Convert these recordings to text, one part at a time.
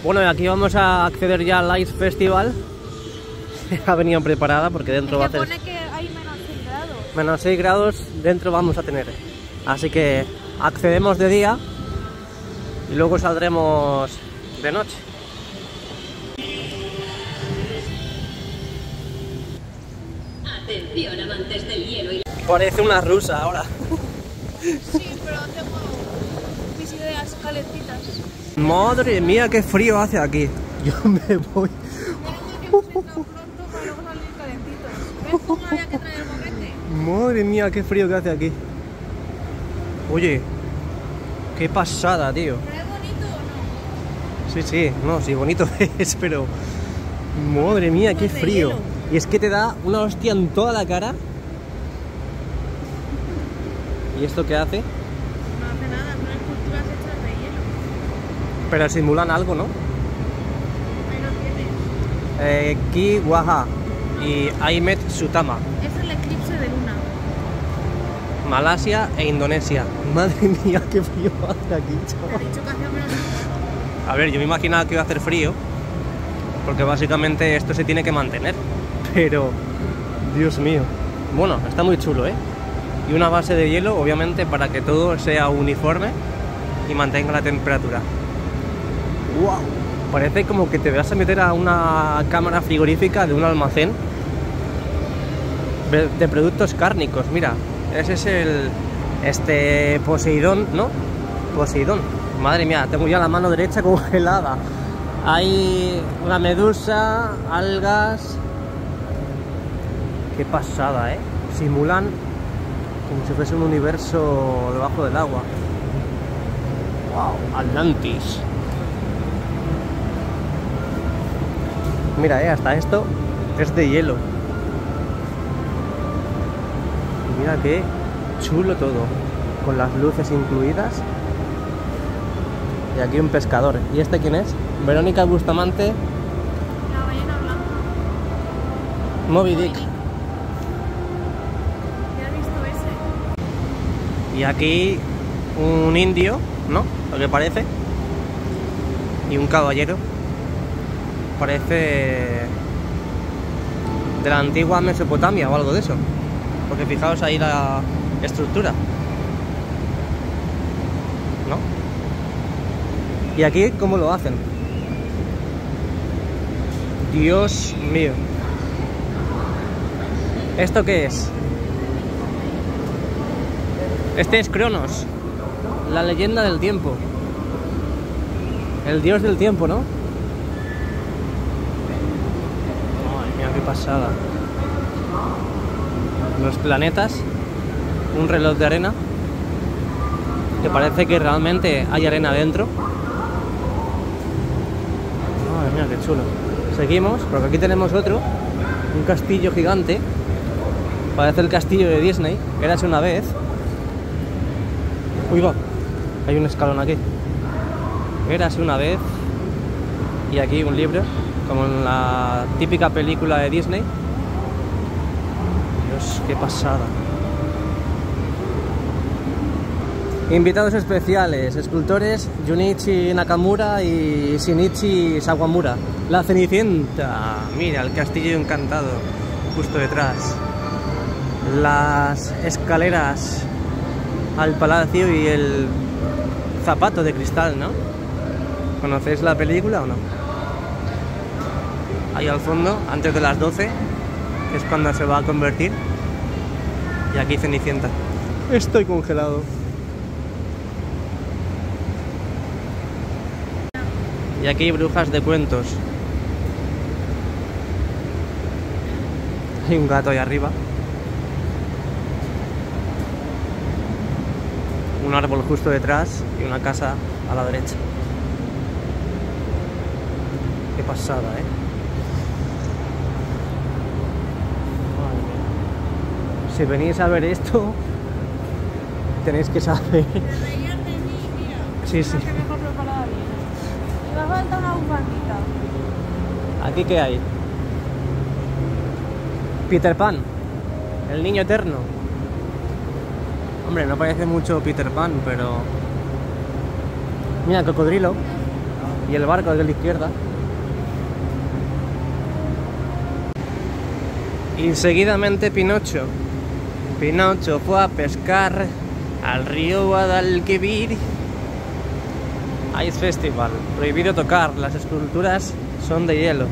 Bueno, y aquí vamos a acceder ya al Ice Festival. Ha venido preparada porque dentro va a hacer... pone que hay menos 6 grados. Menos 6 grados dentro vamos a tener. Así que accedemos de día y luego saldremos de noche. Atención, amantes del hielo y... Parece una rusa ahora. Sí, pero tengo mis ideas calentitas. Madre mía, qué frío hace aquí. Yo me voy. Tengo que pronto para luego salir calentitos. ¿Ves cómo había que traer el boquete? Madre mía, qué frío que hace aquí. Oye, qué pasada, tío. ¿Pero es bonito o no? Sí, sí, no, sí, bonito es, pero... Madre mía, qué de frío. hielo. Y es que te da una hostia en toda la cara. ¿Y esto qué hace? No hace nada, son esculturas hechas de hielo. Pero simulan algo, ¿no? Ahí lo tienes. Ki Waha y Ahmed Sutama, Es el eclipse de luna. Malasia e Indonesia. Madre mía, qué frío hace aquí, Te he chaval. dicho que hacía menos 6 grados. A ver, yo me imaginaba que iba a hacer frío, porque básicamente esto se tiene que mantener. Pero, Dios mío. Bueno, está muy chulo, ¿eh? Y una base de hielo, obviamente, para que todo sea uniforme y mantenga la temperatura. ¡Wow! Parece como que te vas a meter a una cámara frigorífica de un almacén de productos cárnicos. Mira, ese es el Poseidón, ¿no? Poseidón. Madre mía, tengo ya la mano derecha congelada. Hay una medusa, algas. Qué pasada, ¿eh? Simulan como si fuese un universo debajo del agua. Wow, Atlantis. Mira, hasta esto es de hielo. Y mira qué chulo todo, con las luces incluidas. Y aquí un pescador. ¿Y este quién es? Verónica Bustamante, La ballena blanca. Moby Dick. Ya he visto ese. Y aquí un indio, ¿no? Lo que parece. Y un caballero. Parece de la antigua Mesopotamia o algo de eso. Porque fijaos ahí la estructura, ¿no? Y aquí, ¿cómo lo hacen? Dios mío. ¿Esto qué es? Este es Cronos, la leyenda del tiempo. El dios del tiempo, ¿no? Madre mía, qué pasada. Los planetas, un reloj de arena, que parece que realmente hay arena dentro. Madre mía, qué chulo. Seguimos, porque aquí tenemos otro, un castillo gigante. Parece el castillo de Disney, érase una vez. Uy, va, hay un escalón aquí. Érase una vez. Y aquí un libro, como en la típica película de Disney. Dios, qué pasada. Invitados especiales, escultores Junichi Nakamura y Shinichi Sawamura. La Cenicienta, mira, el castillo encantado, justo detrás. Las escaleras al palacio y el zapato de cristal, ¿no? ¿Conocéis la película o no? Ahí al fondo, antes de las 12, que es cuando se va a convertir. Y aquí Cenicienta. Estoy congelado. Y aquí brujas de cuentos. Hay un gato ahí arriba. Un árbol justo detrás y una casa a la derecha. Qué pasada, ¿eh? Madre mía. Si venís a ver esto, tenéis que saber. Te reías de mí, mira. Sí, sí. No sé mejor preparada bien. Me falta una bufandita. ¿Aquí qué hay? Peter Pan, el niño eterno. Hombre, no parece mucho Peter Pan, pero... Mira, cocodrilo. y el barco de la izquierda. Y seguidamente Pinocho. Pinocho fue a pescar al río Guadalquivir. Ice Festival. Prohibido tocar, las esculturas son de hielo.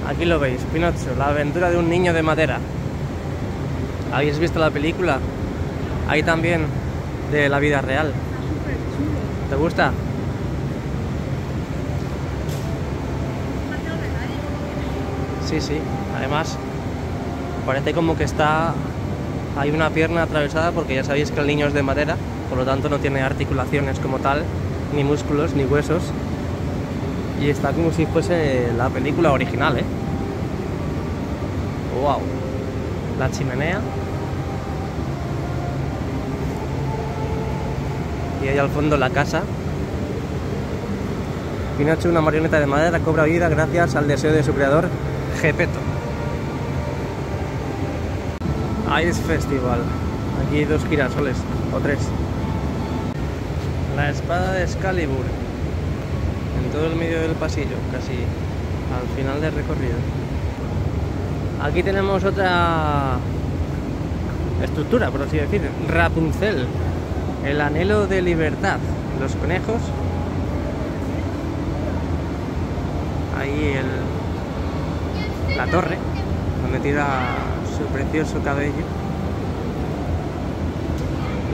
Aquí lo veis, Pinocho, la aventura de un niño de madera. ¿Habéis visto la película? Ahí también, de la vida real. ¿Te gusta? Sí, sí. Además, parece como que hay una pierna atravesada, porque ya sabéis que el niño es de madera, por lo tanto no tiene articulaciones como tal, ni músculos, ni huesos. Y está como si fuese la película original, ¿eh? ¡Wow! La chimenea. Y ahí al fondo la casa. Pinocho, una marioneta de madera, cobra vida gracias al deseo de su creador, Gepetto. Ice Festival. Aquí hay 2 girasoles, o 3. La espada de Excalibur. En todo el medio del pasillo, casi al final del recorrido. Aquí tenemos otra estructura, por así decir. Rapunzel. El anhelo de libertad. Los conejos. Ahí la torre, donde tira su precioso cabello.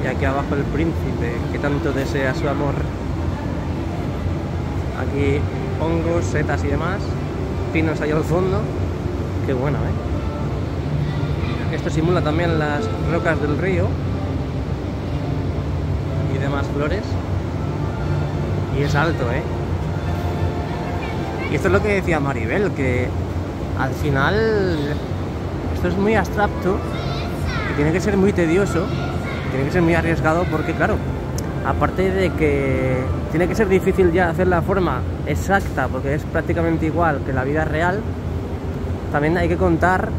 Y aquí abajo el príncipe, que tanto desea su amor. Aquí hongos, setas y demás. Pinos ahí al fondo. Qué bueno, ¿eh? Esto simula también las rocas del río. Y demás flores. Y es alto, ¿eh? Y esto es lo que decía Maribel, que al final esto es muy abstracto y tiene que ser muy tedioso, tiene que ser muy arriesgado, porque claro, aparte de que tiene que ser difícil ya hacer la forma exacta, porque es prácticamente igual que la vida real, también hay que contar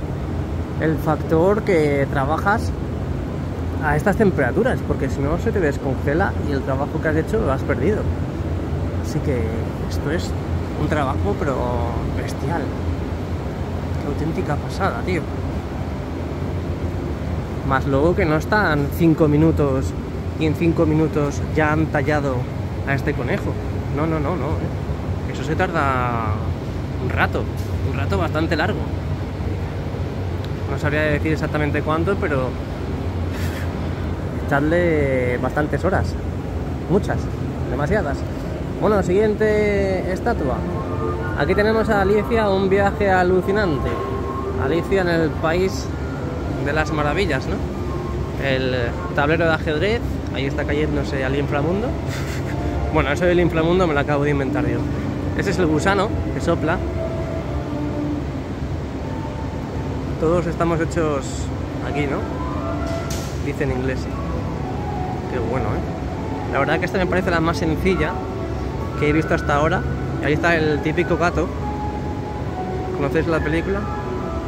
el factor que trabajas a estas temperaturas, porque si no se te descongela y el trabajo que has hecho lo has perdido. Así que esto es un trabajo pero bestial. Qué auténtica pasada, tío. Más luego que no están 5 minutos y en 5 minutos ya han tallado a este conejo. No, no, no, no. Eso se tarda un rato bastante largo. No sabría decir exactamente cuánto, pero echarle bastantes horas. Muchas, demasiadas. Bueno, siguiente estatua. Aquí tenemos a Alicia, un viaje alucinante. Alicia en el país de las maravillas, ¿no? El tablero de ajedrez, ahí está cayéndose al inframundo. Bueno, eso del inframundo me lo acabo de inventar yo. Ese es el gusano que sopla. Todos estamos hechos aquí, ¿no? Dice en inglés. Qué bueno, ¿eh? La verdad que esta me parece la más sencilla que he visto hasta ahora. Y ahí está el típico gato. ¿Conocéis la película?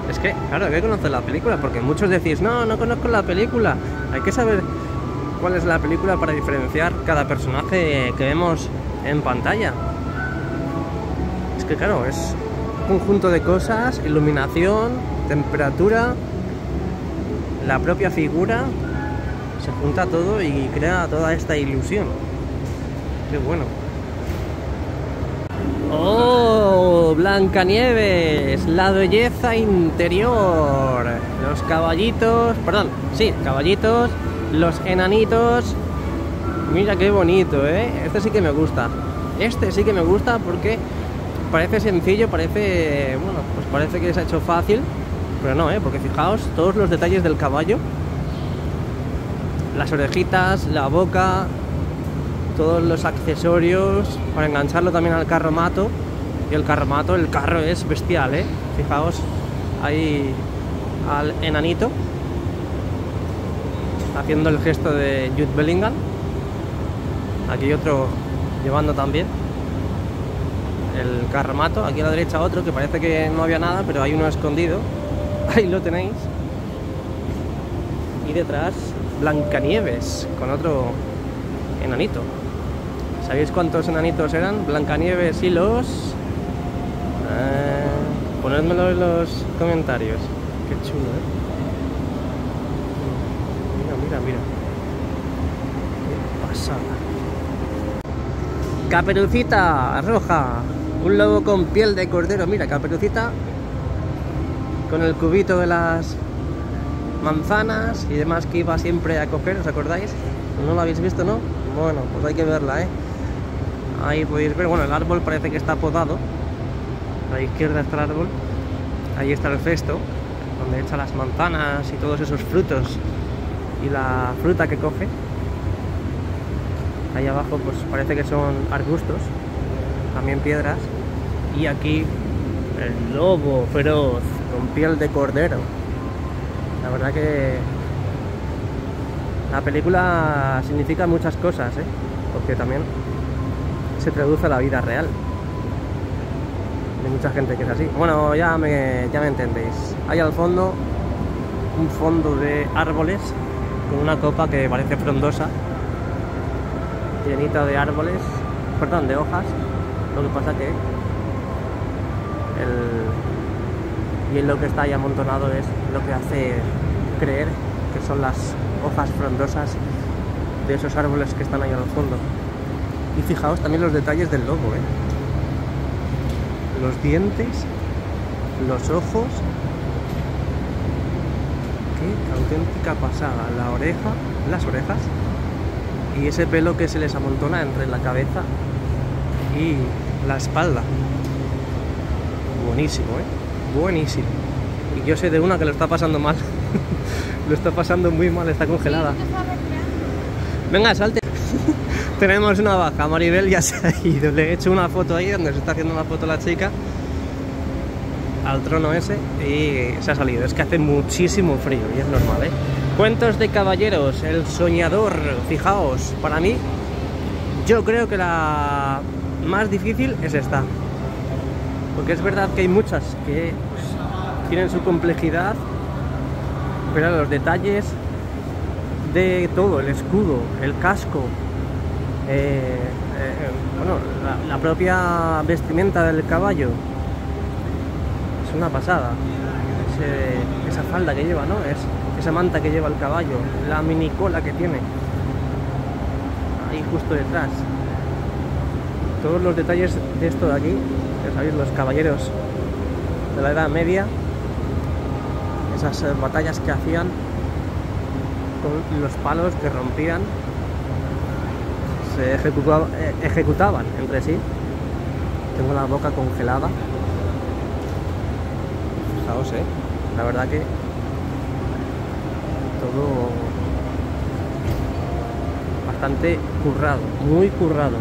Es que, claro, hay que conocer la película, porque muchos decís, no, no conozco la película. Hay que saber cuál es la película para diferenciar cada personaje que vemos en pantalla. Es que, claro, es un conjunto de cosas, iluminación, temperatura, la propia figura, se junta todo y crea toda esta ilusión. Qué bueno. ¡Oh! Blancanieves, la belleza interior. Los caballitos, perdón, sí, caballitos, los enanitos. Mira qué bonito, ¿eh? Este sí que me gusta. Este sí que me gusta porque parece sencillo, parece, bueno, pues parece que se ha hecho fácil, pero no, porque fijaos todos los detalles del caballo. Las orejitas, la boca, todos los accesorios para engancharlo también al carromato. Y el carro es bestial, Fijaos ahí al enanito haciendo el gesto de Jude Bellingham. Aquí otro llevando también el carromato. Aquí a la derecha otro que parece que no había nada, pero hay uno escondido. Ahí lo tenéis. Y detrás Blancanieves con otro enanito. ¿Sabéis cuántos enanitos eran? Blancanieves y los... ponedmelo en los comentarios. Qué chulo, ¿eh? Mira, mira. Qué pasada. Caperucita roja. Un lobo con piel de cordero. Mira, Caperucita con el cubito de las manzanas y demás que iba siempre a coger, ¿os acordáis? ¿No lo habéis visto, no? Bueno, pues hay que verla, ¿eh? Ahí podéis ver, bueno, el árbol parece que está podado. A la izquierda está el árbol. Ahí está el cesto, donde echa las manzanas y todos esos frutos y la fruta que coge. Ahí abajo pues parece que son arbustos, también piedras. Y aquí el lobo feroz con piel de cordero. La verdad que la película significa muchas cosas, ¿eh? Porque también se traduce a la vida real. Hay mucha gente que es así. Bueno, ya me entendéis. Hay al fondo un fondo de árboles con una copa que parece frondosa, llenita de árboles, perdón, de hojas. Lo que pasa que el hielo que está ahí amontonado es lo que hace creer que son las hojas frondosas de esos árboles que están ahí al fondo. Y fijaos también los detalles del lobo, ¿eh? Los dientes, los ojos. Qué auténtica pasada. La oreja, las orejas y ese pelo que se les amontona entre la cabeza y la espalda. Buenísimo, ¿eh? Buenísimo. Y yo sé de una que lo está pasando mal. Lo está pasando muy mal, está congelada. Venga, salte. Tenemos una baja, Maribel ya se ha ido. Le he hecho una foto ahí donde se está haciendo una foto la chica al trono ese y se ha salido. Es que hace muchísimo frío y es normal, ¿eh? Cuentos de caballeros, El soñador. Fijaos, para mí, yo creo que la más difícil es esta. Porque es verdad que hay muchas que pues, tienen su complejidad, pero los detalles de todo, el escudo, el casco, bueno, la propia vestimenta del caballo, es una pasada. Esa falda que lleva, ¿no? Esa manta que lleva el caballo, la mini cola que tiene ahí justo detrás. Todos los detalles de esto de aquí, ya sabéis, los caballeros de la Edad Media, esas batallas que hacían con los palos que rompían, se ejecutaban entre sí. Tengo la boca congelada. Fijaos, la verdad que todo bastante currado, muy currado.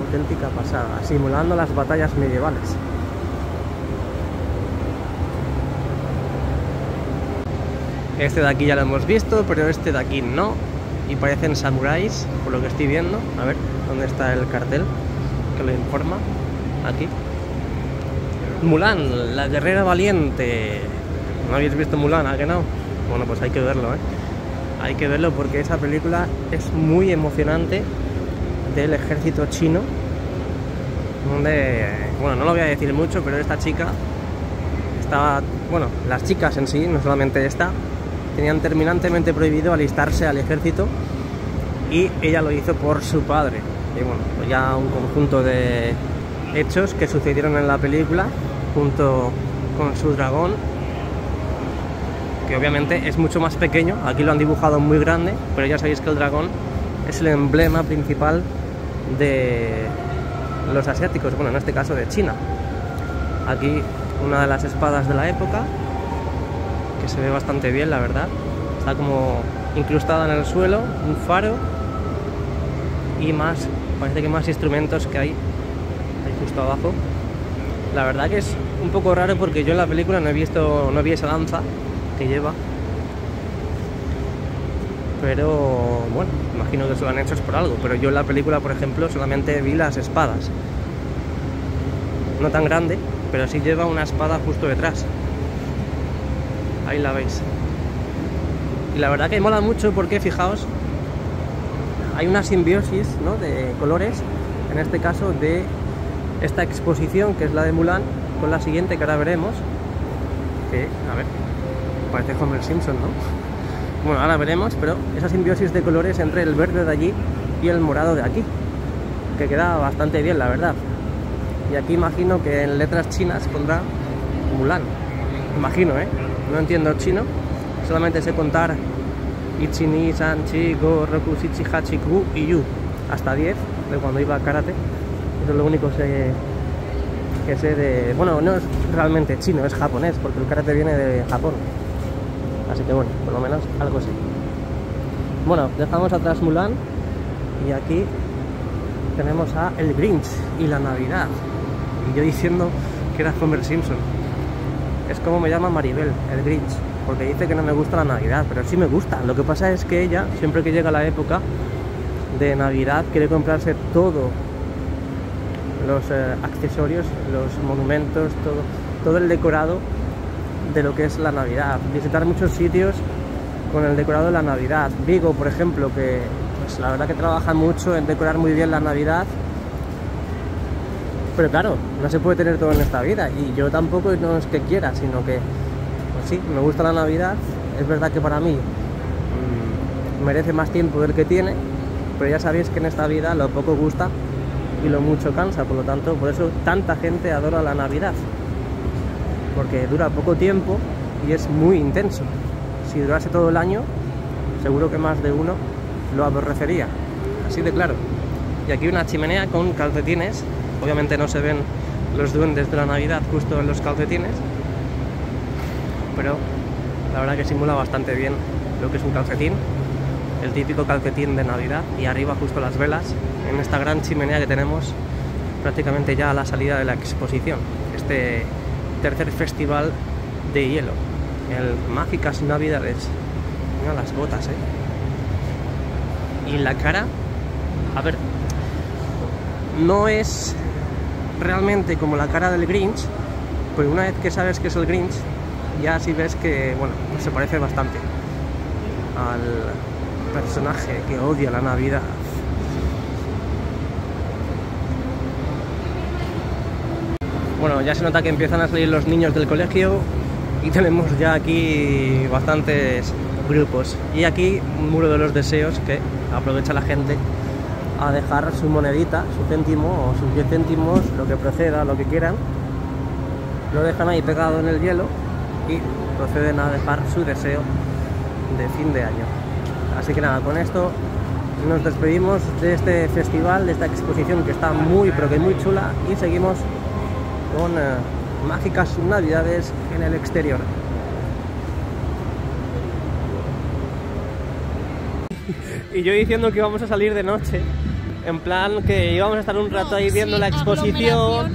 Auténtica pasada, simulando las batallas medievales. Este de aquí ya lo hemos visto, pero este de aquí no. Y parecen samuráis, por lo que estoy viendo. A ver, ¿dónde está el cartel que lo informa? Aquí. Mulan, la guerrera valiente. ¿No habéis visto Mulan? ¿A que no? Bueno, pues hay que verlo, ¿eh? Hay que verlo porque esa película es muy emocionante, del ejército chino, donde, bueno, no lo voy a decir mucho, pero esta chica estaba, bueno, las chicas en sí, no solamente esta, tenían terminantemente prohibido alistarse al ejército y ella lo hizo por su padre. Y bueno, pues ya un conjunto de hechos que sucedieron en la película junto con su dragón, que obviamente es mucho más pequeño. Aquí lo han dibujado muy grande, pero ya sabéis que el dragón es el emblema principal de los asiáticos, bueno, en este caso de China. Aquí una de las espadas de la época, que se ve bastante bien, la verdad. Está como incrustada en el suelo, un faro y más, parece que más instrumentos que hay ahí justo abajo. La verdad que es un poco raro porque yo en la película no vi esa lanza que lleva, pero bueno, imagino que se lo han hecho por algo. Pero yo en la película, por ejemplo, solamente vi las espadas, no tan grande, pero sí lleva una espada justo detrás. Ahí la veis. Y la verdad que mola mucho porque, fijaos, hay una simbiosis, ¿no?, de colores, en este caso de esta exposición que es la de Mulan, con la siguiente que ahora veremos, que, a ver, parece Homer Simpson, ¿no? Bueno, ahora veremos, pero esa simbiosis de colores entre el verde de allí y el morado de aquí, que queda bastante bien, la verdad. Y aquí imagino que en letras chinas pondrá Mulan. Imagino, no entiendo chino, solamente sé contar Ichi, ni, san, chi, go, roku, shichi, hachi, ku y yu, hasta 10, de cuando iba a karate. Eso es lo único que sé de... Bueno, no es realmente chino, es japonés, porque el karate viene de Japón. Así que bueno, por lo menos algo sé. Bueno, dejamos atrás Mulan y aquí tenemos a el Grinch y la Navidad. Y yo diciendo que era Homer Simpson. Es como me llama Maribel, el Grinch, porque dice que no me gusta la Navidad, pero sí me gusta. Lo que pasa es que ella, siempre que llega la época de Navidad, quiere comprarse todo, los accesorios, los monumentos, todo el decorado de lo que es la Navidad. Visitar muchos sitios con el decorado de la Navidad. Vigo, por ejemplo, que pues la verdad que trabaja mucho en decorar muy bien la Navidad. Pero claro, no se puede tener todo en esta vida, y yo tampoco no es que quiera, sino que, pues sí, me gusta la Navidad. Es verdad que para mí merece más tiempo del que tiene, pero ya sabéis que en esta vida lo poco gusta y lo mucho cansa, por lo tanto, por eso tanta gente adora la Navidad, porque dura poco tiempo y es muy intenso. Si durase todo el año, seguro que más de uno lo aborrecería, así de claro. Y aquí una chimenea con calcetines. Obviamente no se ven los duendes de la Navidad justo en los calcetines, pero la verdad que simula bastante bien lo que es un calcetín, el típico calcetín de Navidad, y arriba justo las velas en esta gran chimenea que tenemos prácticamente ya a la salida de la exposición, este tercer festival de hielo, el Mágicas Navidades. Mira las botas, y la cara, a ver, no es realmente como la cara del Grinch, pero una vez que sabes que es el Grinch, ya sí ves que, bueno, pues se parece bastante al personaje que odia la Navidad. Bueno, ya se nota que empiezan a salir los niños del colegio y tenemos ya aquí bastantes grupos. Y aquí un muro de los deseos que aprovecha la gente a dejar su monedita, su céntimo o sus 10 céntimos, lo que proceda, lo que quieran. Lo dejan ahí pegado en el hielo y proceden a dejar su deseo de fin de año. Así que nada, con esto nos despedimos de este festival, de esta exposición que está muy pero que muy chula, y seguimos con Mágicas Navidades en el exterior. Y yo diciendo que íbamos a salir de noche, en plan que íbamos a estar un rato ahí viendo la exposición.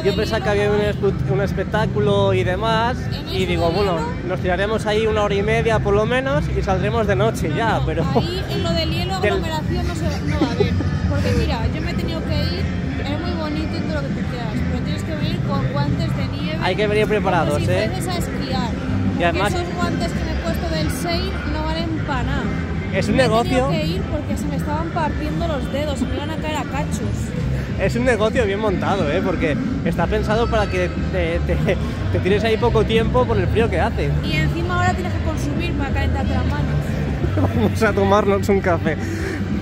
Yo pensaba que había un espectáculo y demás, y digo, bueno, nos tiraremos ahí 1 hora y media por lo menos y saldremos de noche ya, pero... Ahí en lo del hielo aglomeración no va a haber, porque mira, yo me he tenido que ir, es muy bonito y todo lo que tú quieras, pero tienes que venir con guantes de nieve. Hay que venir preparados, si fueres a esquiar, y además... esos guantes que me he puesto del Seir no valen para nada. Es un negocio. Me he tenido que ir porque se me estaban partiendo los dedos, me iban a caer a cachos. Es un negocio bien montado, porque está pensado para que te tires ahí poco tiempo por el frío que hace. Y encima ahora tienes que consumir para calentarte las manos. Vamos a tomarnos un café,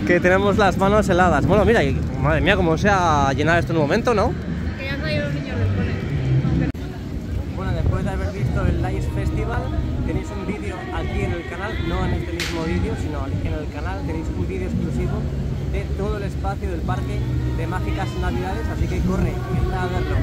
que tenemos las manos heladas. Bueno, mira, madre mía, cómo se ha llenado esto en un momento, ¿no? Que ya han salido los niños del cole. Bueno, después de haber visto el Lice Festival, tenéis un vídeo aquí en el canal, no en este mismo vídeo, sino aquí en el canal tenéis un vídeo exclusivo de todo el espacio del parque de Mágicas Navidades, así que corre, entra a verlo.